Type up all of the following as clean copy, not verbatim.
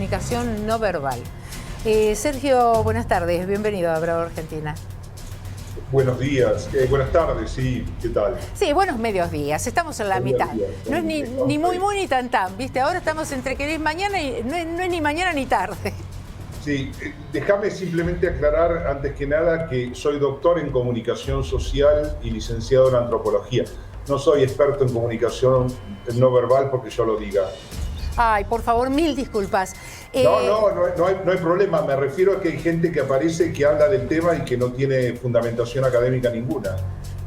comunicación no verbal. Sergio, buenas tardes, bienvenido a Bravo Argentina. Buenos días, buenas tardes, sí, ¿qué tal? Sí, buenos medios días, estamos en la mitad. No es ni muy ni tan, ¿viste? Ahora estamos entre que es mañana y no es ni mañana ni tarde. Sí, déjame simplemente aclarar antes que nada que soy doctor en comunicación social y licenciado en antropología. No soy experto en comunicación no verbal porque yo lo diga. Ay, por favor, mil disculpas. No hay problema. Me refiero a que hay gente que aparece que habla del tema y que no tiene fundamentación académica ninguna.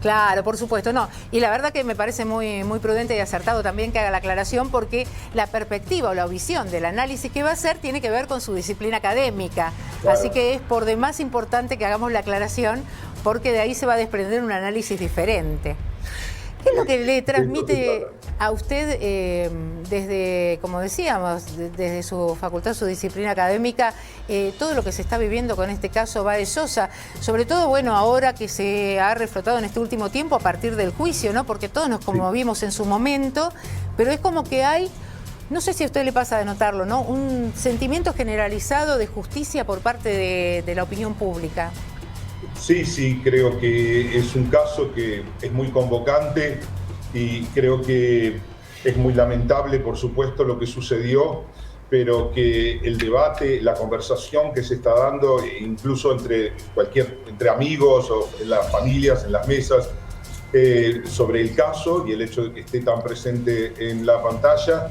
Claro, por supuesto, no. Y la verdad que me parece muy prudente y acertado también que haga la aclaración porque la perspectiva o la visión del análisis que va a hacer tiene que ver con su disciplina académica. Claro. Así que es por demás importante que hagamos la aclaración porque de ahí se va a desprender un análisis diferente. ¿Qué es lo que le transmite a usted desde, como decíamos, desde su facultad, su disciplina académica, todo lo que se está viviendo con este caso Baez Sosa? Sobre todo, bueno, ahora que se ha reflotado en este último tiempo a partir del juicio, ¿no? Porque todos nos conmovimos en su momento, pero es como que hay, no sé si a usted le pasa de notarlo, ¿no? Un sentimiento generalizado de justicia por parte de la opinión pública. Sí, creo que es un caso que es muy convocante y creo que es muy lamentable, por supuesto, lo que sucedió, pero que el debate, la conversación que se está dando, incluso entre amigos o en las familias, en las mesas, sobre el caso y el hecho de que esté tan presente en la pantalla,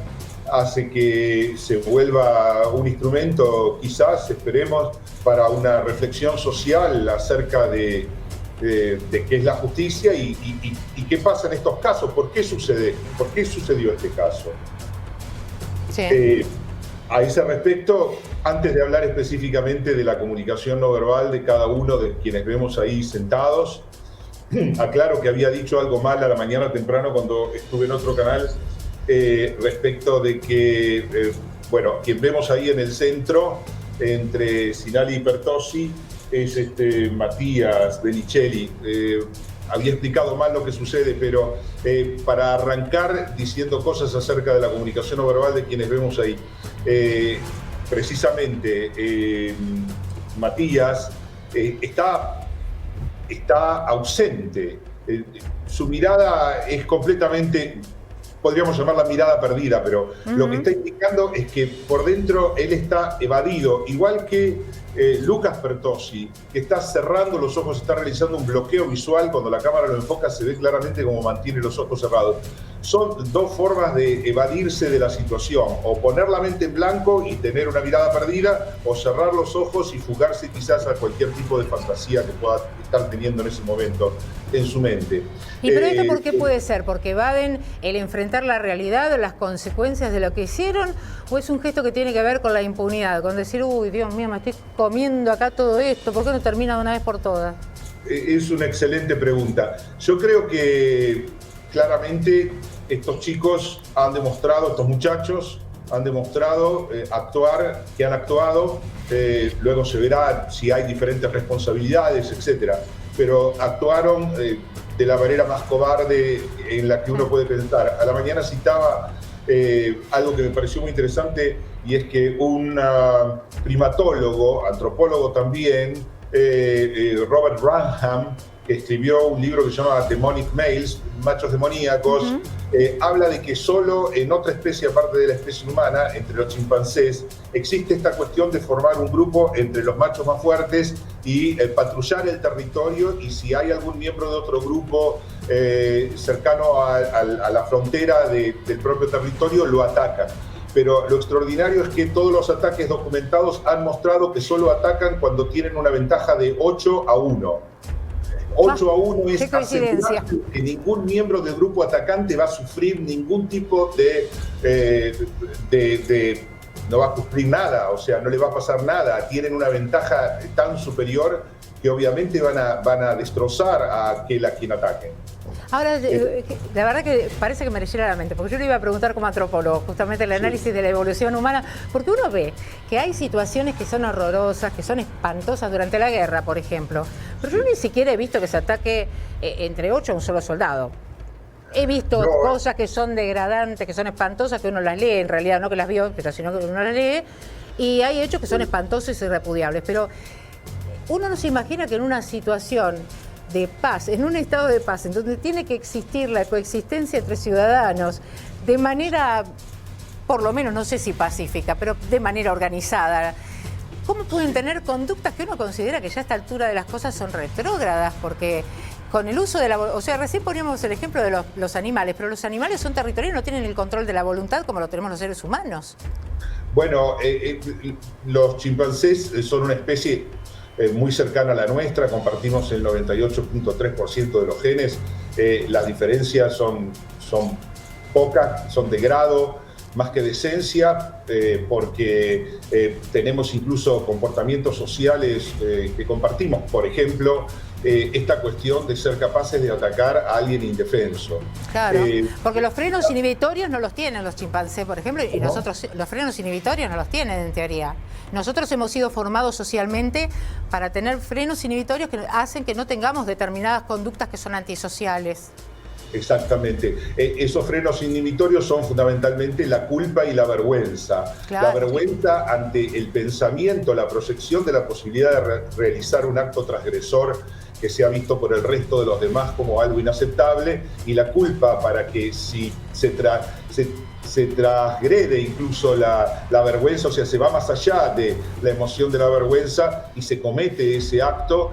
hace que se vuelva un instrumento, quizás, esperemos, para una reflexión social acerca de qué es la justicia y qué pasa en estos casos, por qué sucedió este caso. Sí. A ese respecto, antes de hablar específicamente de la comunicación no verbal de cada uno de quienes vemos ahí sentados, aclaro que había dicho algo mal a la mañana temprano cuando estuve en otro canal, respecto de que, quien vemos ahí en el centro, entre Sinali y Pertossi, es Matías Benicelli. Había explicado mal lo que sucede, pero para arrancar diciendo cosas acerca de la comunicación no verbal de quienes vemos ahí. Precisamente, Matías está ausente. Su mirada es completamente, podríamos llamarla mirada perdida, pero lo que está indicando es que por dentro él está evadido, igual que Lucas Pertossi, que está cerrando los ojos, está realizando un bloqueo visual. Cuando la cámara lo enfoca se ve claramente cómo mantiene los ojos cerrados. Son dos formas de evadirse de la situación: o poner la mente en blanco y tener una mirada perdida, o cerrar los ojos y fugarse quizás a cualquier tipo de fantasía que pueda estar teniendo en ese momento en su mente. ¿Y pero esto por qué puede ser? ¿Porque evaden el enfrentar la realidad, las consecuencias de lo que hicieron? ¿O es un gesto que tiene que ver con la impunidad? Con decir, uy, Dios mío, me estoy comiendo acá todo esto, ¿por qué no termina de una vez por todas? Es una excelente pregunta. Yo creo que claramente estos chicos han demostrado, estos muchachos han demostrado que han actuado, luego se verá si hay diferentes responsabilidades, etcétera, pero actuaron de la manera más cobarde en la que uno puede pensar. A la mañana citaba algo que me pareció muy interesante, y es que un primatólogo, antropólogo también, Robert Branham, que escribió un libro que se llama Demonic Males, Machos Demoníacos, habla de que solo en otra especie aparte de la especie humana, entre los chimpancés, existe esta cuestión de formar un grupo entre los machos más fuertes y patrullar el territorio, y si hay algún miembro de otro grupo cercano a la frontera del propio territorio, lo atacan. Pero lo extraordinario es que todos los ataques documentados han mostrado que solo atacan cuando tienen una ventaja de 8-1. 8-1 es asegurar que ningún miembro del grupo atacante va a sufrir ningún tipo no va a sufrir nada, o sea, no le va a pasar nada. Tienen una ventaja tan superior que obviamente van a destrozar a aquel a quien ataquen. Ahora, la verdad que parece que me leyera la mente, porque yo le iba a preguntar como antropólogo, justamente el análisis de la evolución humana, porque uno ve que hay situaciones que son horrorosas, que son espantosas durante la guerra, por ejemplo, pero yo ni siquiera he visto que se ataque entre 8 a un solo soldado. He visto cosas que son degradantes, que son espantosas, que uno las lee, en realidad no que las vio, pero sino que uno las lee, Y hay hechos que son espantosos y repudiables, pero uno no se imagina que en una situación de paz, en un estado de paz, en donde tiene que existir la coexistencia entre ciudadanos de manera, por lo menos no sé si pacífica, pero de manera organizada, ¿cómo pueden tener conductas que uno considera que ya a esta altura de las cosas son retrógradas? Porque con el uso de la... O sea, recién poníamos el ejemplo de los animales, pero los animales son territoriales, no tienen el control de la voluntad como lo tenemos los seres humanos. Bueno, los chimpancés son una especie muy cercana a la nuestra, compartimos el 98.3% de los genes, las diferencias son pocas, son de grado, más que de esencia, porque tenemos incluso comportamientos sociales que compartimos. Por ejemplo, esta cuestión de ser capaces de atacar a alguien indefenso. Claro, porque los frenos inhibitorios no los tienen los chimpancés, por ejemplo, y nosotros los frenos inhibitorios no los tienen en teoría. Nosotros hemos sido formados socialmente para tener frenos inhibitorios que hacen que no tengamos determinadas conductas que son antisociales. Exactamente. Esos frenos inhibitorios son fundamentalmente la culpa y la vergüenza. Claro. La vergüenza ante el pensamiento, la proyección de la posibilidad de realizar un acto transgresor que sea visto por el resto de los demás como algo inaceptable, y la culpa para que si se transgrede incluso la vergüenza, o sea, se va más allá de la emoción de la vergüenza y se comete ese acto,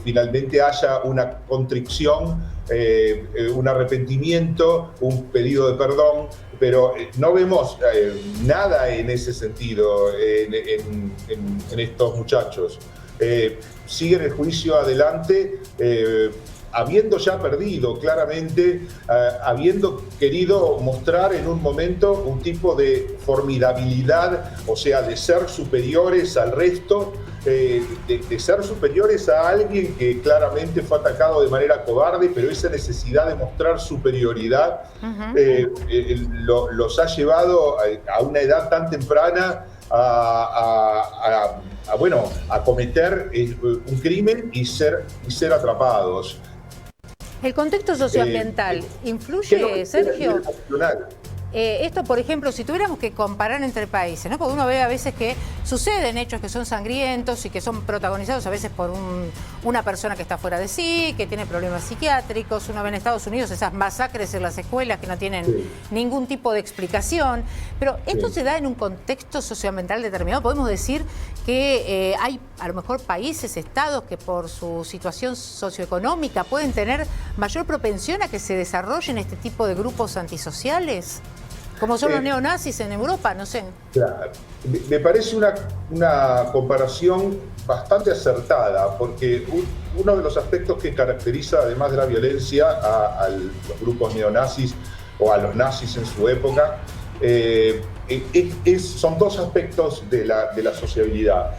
finalmente haya una contrición, un arrepentimiento, un pedido de perdón, pero no vemos nada en ese sentido en estos muchachos. Siguen el juicio adelante, habiendo ya perdido claramente, habiendo querido mostrar en un momento un tipo de formidabilidad, o sea, de ser superiores al resto, de ser superiores a alguien que claramente fue atacado de manera cobarde, pero esa necesidad de mostrar superioridad los ha llevado a una edad tan temprana a cometer un crimen y ser atrapados. ¿El contexto socioambiental influye, Sergio? Esto, por ejemplo, si tuviéramos que comparar entre países, ¿no? Porque uno ve a veces que suceden hechos que son sangrientos y que son protagonizados a veces por una persona que está fuera de sí, que tiene problemas psiquiátricos. Uno ve en Estados Unidos esas masacres en las escuelas que no tienen ningún tipo de explicación. Pero esto se da en un contexto socioambiental determinado. Podemos decir que hay a lo mejor países, estados que por su situación socioeconómica pueden tener mayor propensión a que se desarrollen este tipo de grupos antisociales. Como son los neonazis en Europa, no sé. Claro. Me parece una comparación bastante acertada, porque uno de los aspectos que caracteriza, además de la violencia, a los grupos neonazis o a los nazis en su época, son dos aspectos de la sociabilidad.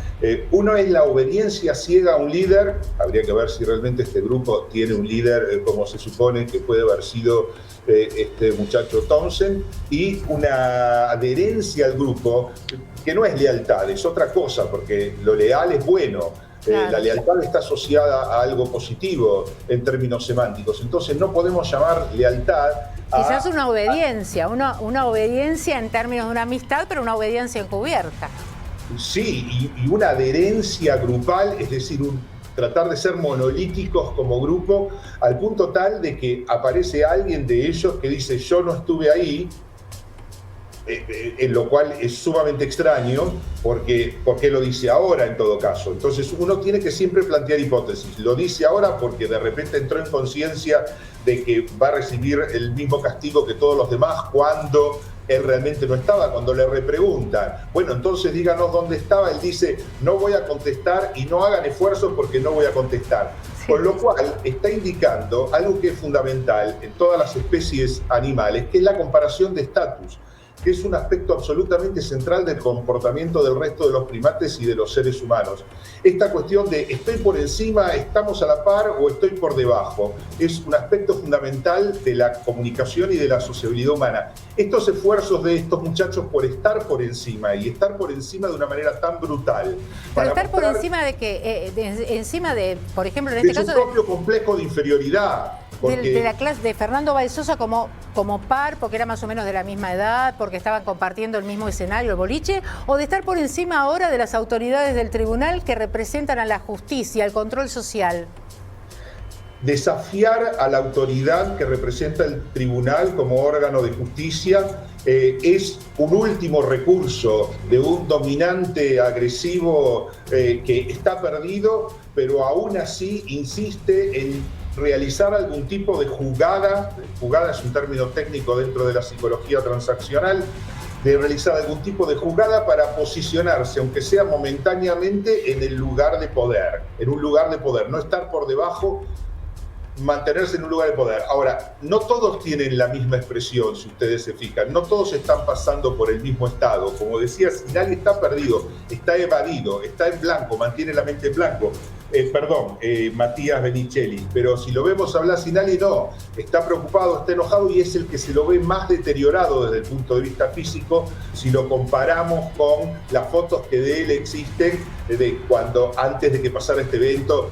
Uno es la obediencia ciega a un líder. Habría que ver si realmente este grupo tiene un líder como se supone que puede haber sido este muchacho Townsend, y una adherencia al grupo que no es lealtad, es otra cosa, porque lo leal es bueno. Claro. La lealtad está asociada a algo positivo en términos semánticos, entonces no podemos llamar lealtad quizás una obediencia, una obediencia en términos de una amistad, pero una obediencia encubierta. Sí, y una adherencia grupal, es decir, tratar de ser monolíticos como grupo, al punto tal de que aparece alguien de ellos que dice yo no estuve ahí, en lo cual es sumamente extraño, porque lo dice ahora en todo caso. Entonces uno tiene que siempre plantear hipótesis. Lo dice ahora porque de repente entró en conciencia de que va a recibir el mismo castigo que todos los demás cuando él realmente no estaba. Cuando le repreguntan, bueno, entonces díganos dónde estaba, él dice, no voy a contestar y no hagan esfuerzos porque no voy a contestar. Sí. Con lo cual está indicando algo que es fundamental en todas las especies animales, que es la comparación de estatus, que es un aspecto absolutamente central del comportamiento del resto de los primates y de los seres humanos. Esta cuestión de estoy por encima, estamos a la par o estoy por debajo, es un aspecto fundamental de la comunicación y de la sociabilidad humana. Estos esfuerzos de estos muchachos por estar por encima, y estar por encima de una manera tan brutal. Pero estar por encima de que, encima de, por ejemplo, en este caso... Es un propio complejo de inferioridad. de la clase de Fernando Valsosa como par, porque era más o menos de la misma edad, porque estaban compartiendo el mismo escenario, el boliche, o de estar por encima ahora de las autoridades del tribunal que representan a la justicia, al control social? Desafiar a la autoridad que representa el tribunal como órgano de justicia es un último recurso de un dominante agresivo que está perdido, pero aún así insiste en realizar algún tipo de jugada es un término técnico dentro de la psicología transaccional, de realizar algún tipo de jugada para posicionarse, aunque sea momentáneamente, en el lugar de poder, no estar por debajo, mantenerse en un lugar de poder. Ahora, no todos tienen la misma expresión, si ustedes se fijan, no todos están pasando por el mismo estado. Como decía, Sinali está perdido, está evadido, está en blanco, mantiene la mente en blanco. Matías Benicelli, pero si lo vemos hablar Sinali, no, está preocupado, está enojado y es el que se lo ve más deteriorado desde el punto de vista físico si lo comparamos con las fotos que de él existen de cuando, antes de que pasara este evento.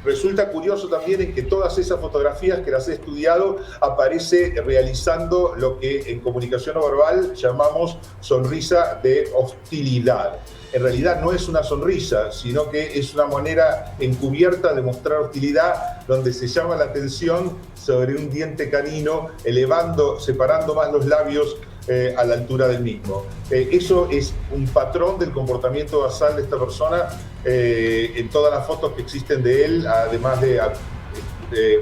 Resulta curioso también en que todas esas fotografías que las he estudiado aparece realizando lo que en comunicación no verbal llamamos sonrisa de hostilidad. En realidad no es una sonrisa, sino que es una manera encubierta de mostrar hostilidad, donde se llama la atención sobre un diente canino, separando más los labios a la altura del mismo. Eso es un patrón del comportamiento basal de esta persona en todas las fotos que existen de él, además de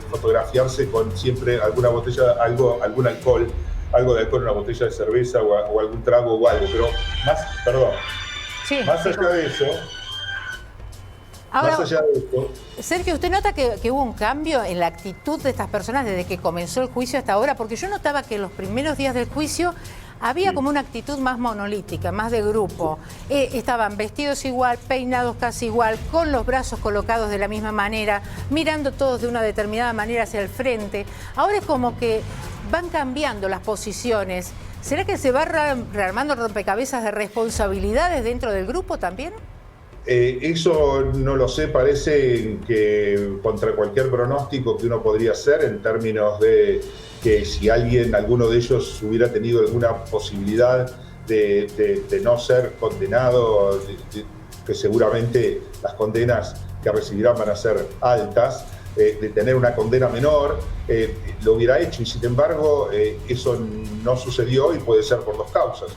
fotografiarse con siempre alguna botella, algún alcohol, algo de alcohol, una botella de cerveza o algún trago o algo, pero más allá de eso. Ahora, Sergio, ¿usted nota que hubo un cambio en la actitud de estas personas desde que comenzó el juicio hasta ahora? Porque yo notaba que en los primeros días del juicio había como una actitud más monolítica, más de grupo. Estaban vestidos igual, peinados casi igual, con los brazos colocados de la misma manera, mirando todos de una determinada manera hacia el frente. Ahora es como que van cambiando las posiciones. ¿Será que se va rearmando el rompecabezas de responsabilidades dentro del grupo también? Eso no lo sé, parece que contra cualquier pronóstico que uno podría hacer en términos de que si alguno de ellos hubiera tenido alguna posibilidad de no ser condenado, que seguramente las condenas que recibirán van a ser altas, de tener una condena menor, lo hubiera hecho, y sin embargo eso no sucedió y puede ser por dos causas.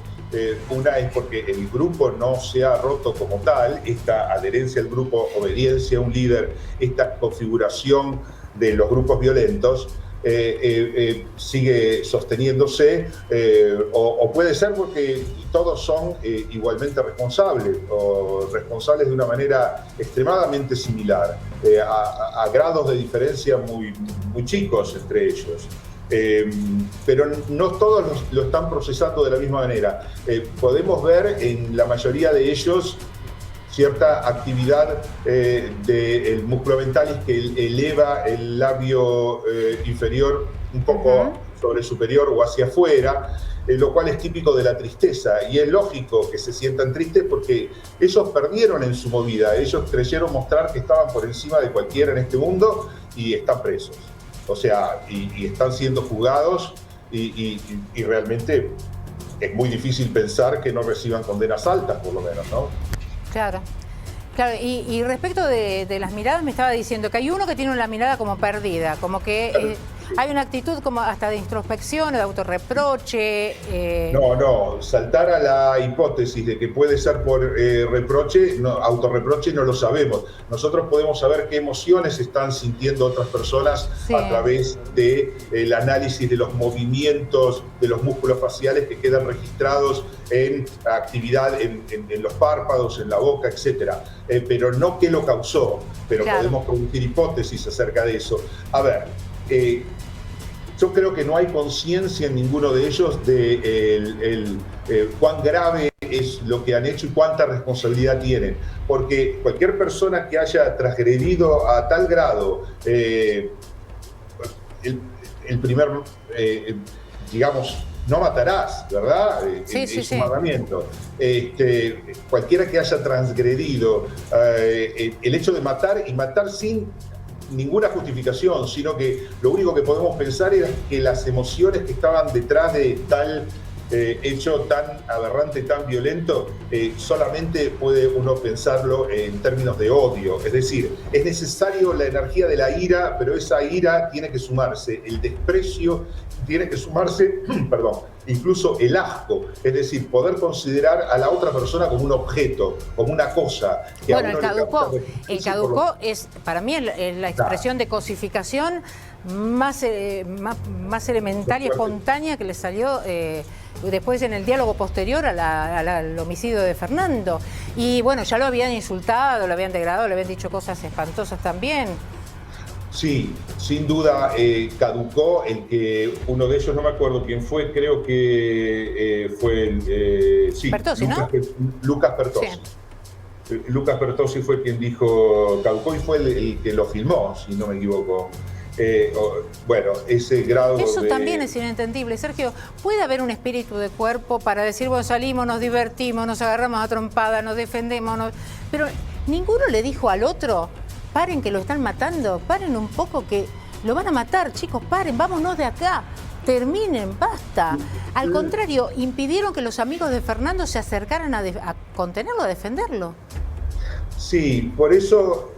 Una es porque el grupo no se ha roto como tal, esta adherencia al grupo, obediencia a un líder, esta configuración de los grupos violentos sigue sosteniéndose, o puede ser porque todos son igualmente responsables, o responsables de una manera extremadamente similar, a grados de diferencia muy chicos entre ellos. Pero no todos lo están procesando de la misma manera. Podemos ver en la mayoría de ellos cierta actividad del músculo mentalis que eleva el labio inferior un poco sobre superior o hacia afuera, lo cual es típico de la tristeza, y es lógico que se sientan tristes porque ellos perdieron en su movida, ellos creyeron mostrar que estaban por encima de cualquiera en este mundo y están presos. O sea, y están siendo juzgados y realmente es muy difícil pensar que no reciban condenas altas, por lo menos, ¿no? Claro. Y respecto de las miradas, me estaba diciendo que hay uno que tiene una mirada como perdida, como que hay una actitud como hasta de introspección, de autorreproche. No, saltar a la hipótesis de que puede ser por autorreproche no lo sabemos. Nosotros podemos saber qué emociones están sintiendo otras personas a través del análisis de los movimientos de los músculos faciales que quedan registrados en actividad en los párpados, en la boca, etcétera. Pero no qué lo causó, pero podemos producir hipótesis acerca de eso. A ver, yo creo que no hay conciencia en ninguno de ellos de cuán grave es lo que han hecho y cuánta responsabilidad tienen, porque cualquier persona que haya transgredido a tal grado el primer, digamos, no matarás, ¿verdad? Es un mandamiento. Cualquiera que haya transgredido el hecho de matar, y matar sin ninguna justificación, sino que lo único que podemos pensar es que las emociones que estaban detrás de tal hecho tan aberrante, tan violento, solamente puede uno pensarlo en términos de odio. Es decir, es necesario la energía de la ira, pero esa ira tiene que sumarse, el desprecio tiene que sumarse, perdón, incluso el asco, es decir, poder considerar a la otra persona como un objeto, como una cosa. Que bueno, el caducó es, para mí, la expresión de cosificación más elemental y espontánea que le salió después en el diálogo posterior al homicidio de Fernando. Y bueno, ya lo habían insultado, lo habían degradado, le habían dicho cosas espantosas también. Sí, sin duda caducó el que uno de ellos, no me acuerdo quién fue, creo que fue Pertossi, Lucas Pertossi. Sí. Lucas Pertossi fue quien dijo caducó y fue el que lo filmó, si no me equivoco. Bueno, ese grado eso también es inentendible, Sergio. Puede haber un espíritu de cuerpo para decir, bueno, salimos, nos divertimos, nos agarramos a trompada, nos defendemos, pero ninguno le dijo al otro, paren que lo están matando, paren un poco que lo van a matar, chicos, paren, vámonos de acá, terminen, basta. Al contrario, impidieron que los amigos de Fernando se acercaran a contenerlo, a defenderlo. Sí, por eso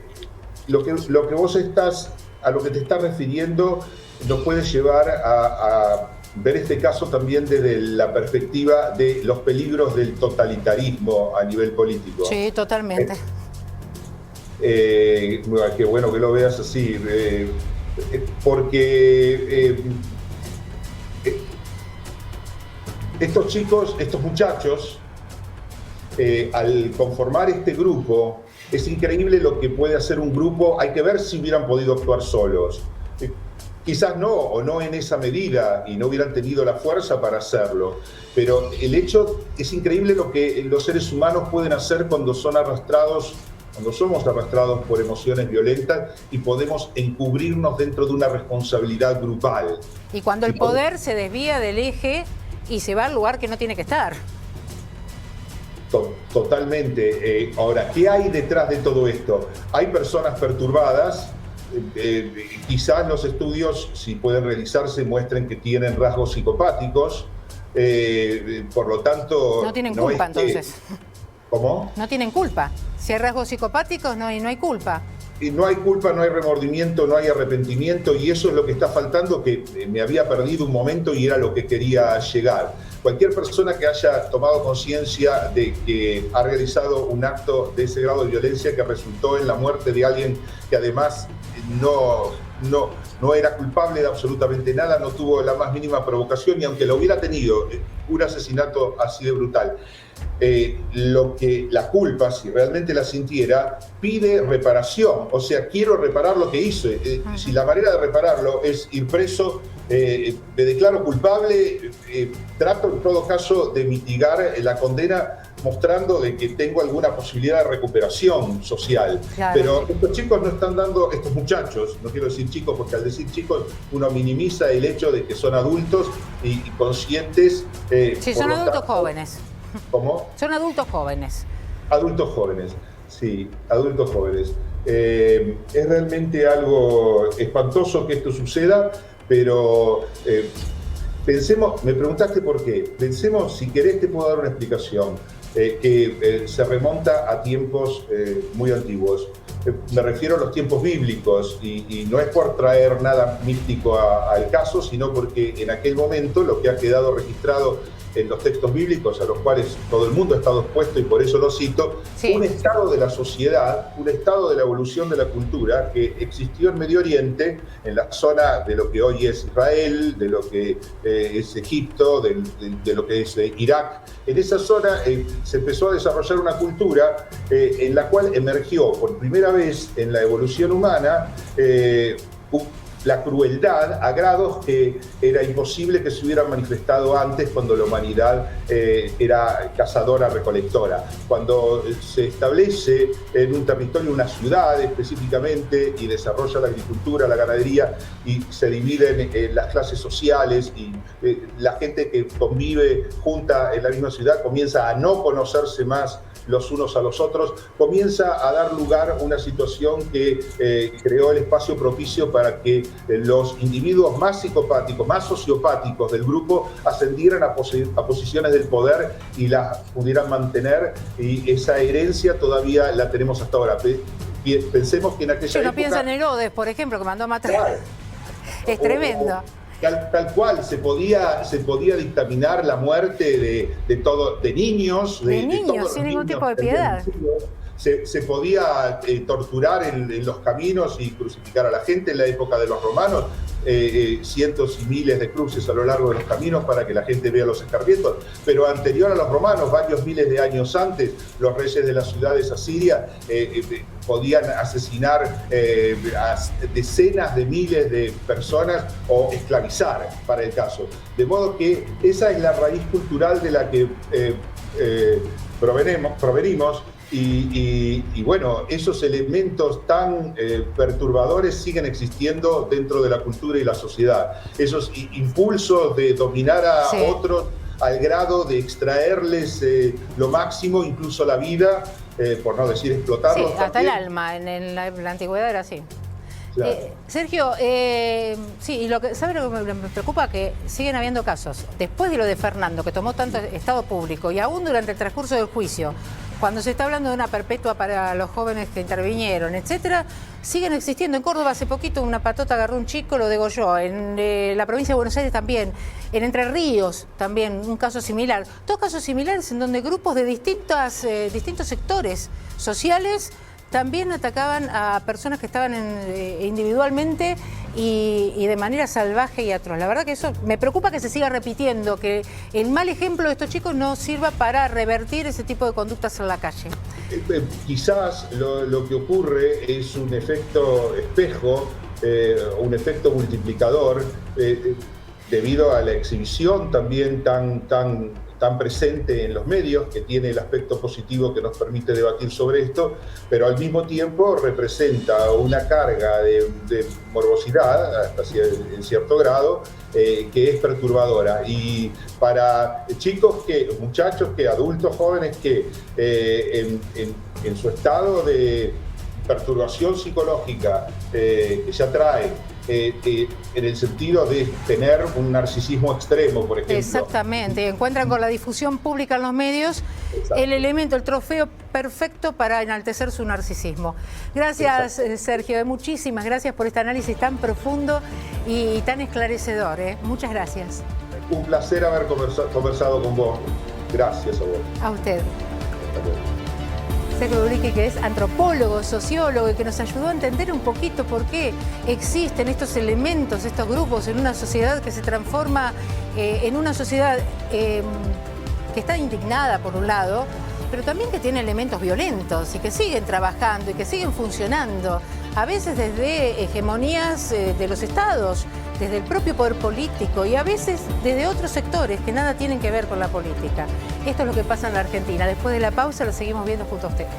lo que vos estás, a lo que te estás refiriendo, nos puede llevar a ver este caso también desde la perspectiva de los peligros del totalitarismo a nivel político. Sí, totalmente. Qué bueno que lo veas así, porque estos chicos, estos muchachos, al conformar este grupo, es increíble lo que puede hacer un grupo. Hay que ver si hubieran podido actuar solos. Quizás no, o no en esa medida, y no hubieran tenido la fuerza para hacerlo. Pero el hecho es increíble lo que los seres humanos pueden hacer cuando son arrastrados, cuando somos arrastrados por emociones violentas y podemos encubrirnos dentro de una responsabilidad grupal. Y cuando el poder se desvía del eje y se va al lugar que no tiene que estar. Totalmente. Ahora, ¿qué hay detrás de todo esto? Hay personas perturbadas. Quizás los estudios, si pueden realizarse, muestren que tienen rasgos psicopáticos. Por lo tanto... No tienen culpa, entonces. ¿Cómo? No tienen culpa. Si hay rasgos psicopáticos, no hay culpa. Y no hay culpa, no hay remordimiento, no hay arrepentimiento, y eso es lo que está faltando, que me había perdido un momento y era lo que quería llegar. Cualquier persona que haya tomado conciencia de que ha realizado un acto de ese grado de violencia que resultó en la muerte de alguien que además no era culpable de absolutamente nada, no tuvo la más mínima provocación, y aunque lo hubiera tenido, un asesinato así de brutal, la culpa, si realmente la sintiera, pide reparación. O sea, quiero reparar lo que hice. Si la manera de repararlo es ir preso, me declaro culpable, trato en todo caso de mitigar la condena mostrando de que tengo alguna posibilidad de recuperación social. Claro. Pero estos chicos no están dando, estos muchachos, no quiero decir chicos porque al decir chicos uno minimiza el hecho de que son adultos y conscientes. Sí, son adultos jóvenes. ¿Cómo? Son adultos jóvenes. Adultos jóvenes, sí, adultos jóvenes. Es realmente algo espantoso que esto suceda, pero pensemos, me preguntaste por qué, pensemos, si querés te puedo dar una explicación que se remonta a tiempos muy antiguos. Me refiero a los tiempos bíblicos y no es por traer nada místico al caso, sino porque en aquel momento lo que ha quedado registrado en los textos bíblicos, a los cuales todo el mundo ha estado expuesto y por eso lo cito, sí. Un estado de la sociedad, un estado de la evolución de la cultura que existió en Medio Oriente, en la zona de lo que hoy es Israel, de lo que es Egipto, de lo que es Irak. En esa zona se empezó a desarrollar una cultura en la cual emergió por primera vez en la evolución humana la crueldad a grados que era imposible que se hubieran manifestado antes, cuando la humanidad era cazadora-recolectora. Cuando se establece en un territorio una ciudad específicamente y desarrolla la agricultura, la ganadería, y se dividen en las clases sociales, y la gente que convive junta en la misma ciudad comienza a no conocerse más los unos a los otros, comienza a dar lugar a una situación que creó el espacio propicio para que los individuos más psicopáticos, más sociopáticos del grupo ascendieran a posiciones del poder y las pudieran mantener, y esa herencia todavía la tenemos hasta ahora. Pensemos que en aquella época... Uno piensa en Herodes, por ejemplo, que mandó a matar. Claro. Es tremendo. Tal cual, se podía dictaminar la muerte de niños. De niños, sin ningún tipo de piedad. Se podía torturar en los caminos y crucificar a la gente. En la época de los romanos, cientos y miles de cruces a lo largo de los caminos para que la gente vea los escarmientos. Pero anterior a los romanos, varios miles de años antes, los reyes de las ciudades asirias podían asesinar a decenas de miles de personas o esclavizar, para el caso. De modo que esa es la raíz cultural de la que provenimos. Y bueno, esos elementos tan perturbadores siguen existiendo dentro de la cultura y la sociedad. Esos impulsos de dominar a otros al grado de extraerles lo máximo, incluso la vida, por no decir explotarlos. Sí, hasta el alma, en la antigüedad era así. Claro. Sergio, sí, y ¿sabe lo que me preocupa? Que siguen habiendo casos. Después de lo de Fernando, que tomó tanto estado público, y aún durante el transcurso del juicio, cuando se está hablando de una perpetua para los jóvenes que intervinieron, etcétera, siguen existiendo. En Córdoba hace poquito una patota agarró un chico, lo degolló. En la provincia de Buenos Aires también. En Entre Ríos también un caso similar. Dos casos similares en donde grupos de distintos sectores sociales también atacaban a personas que estaban individualmente y de manera salvaje y atroz. La verdad que eso me preocupa, que se siga repitiendo, que el mal ejemplo de estos chicos no sirva para revertir ese tipo de conductas en la calle. Quizás lo que ocurre es un efecto espejo, un efecto multiplicador, debido a la exhibición también tan presente en los medios, que tiene el aspecto positivo que nos permite debatir sobre esto, pero al mismo tiempo representa una carga de morbosidad, hasta en cierto grado, que es perturbadora. Y para muchachos, adultos jóvenes que en su estado de perturbación psicológica que ya traen, en el sentido de tener un narcisismo extremo, por ejemplo. Exactamente, encuentran con la difusión pública en los medios el elemento, el trofeo perfecto para enaltecer su narcisismo. Gracias, Sergio, muchísimas gracias por este análisis tan profundo y tan esclarecedor. Muchas gracias. Un placer haber conversado con vos. Gracias a vos. A usted. Sergio Ubrique, que es antropólogo, sociólogo, y que nos ayudó a entender un poquito por qué existen estos elementos, estos grupos en una sociedad que se transforma en una sociedad que está indignada por un lado, pero también que tiene elementos violentos y que siguen trabajando y que siguen funcionando, a veces desde hegemonías de los estados, desde el propio poder político y a veces desde otros sectores que nada tienen que ver con la política. Esto es lo que pasa en la Argentina. Después de la pausa lo seguimos viendo junto a ustedes.